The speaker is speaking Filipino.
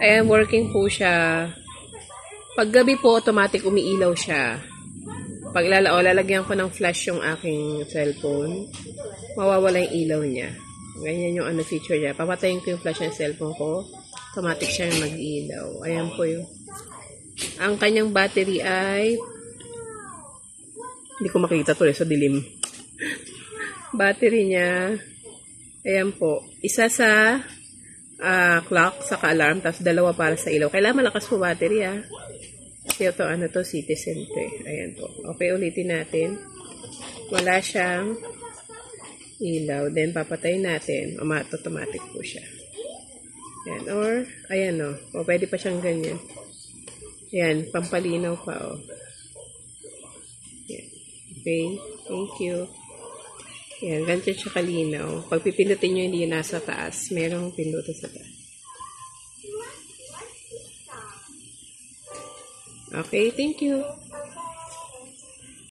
Ayan, working po siya. Pag gabi po, automatic umiilaw siya. Pag lalagyan ko ng flash yung aking cellphone, mawawala yung ilaw niya. Ganyan yung feature niya. Papatayin ko yung flash ng cellphone ko, automatic siya yung mag-ilaw. Ayan po yung. Ang kanyang battery ay, hindi ko makita to sa dilim. Battery niya, ayan po, isa sa clock, saka alarm, tapos dalawa para sa ilaw. Kailangan malakas po battery Kasi ito, Citizen to Ayan po. Okay, ulitin natin. Wala siyang ilaw. Then, papatayin natin. Automatic po siya. Ayan. Or, ayan o. Pwede pa siyang ganyan. Ayan, pampalinaw pa Ayan. Okay. Thank you. Ayan, ganito siya kalinaw. Pag pipindutin nyo, hindi nasa taas. Merong pindutin sa taas. Okay, thank you.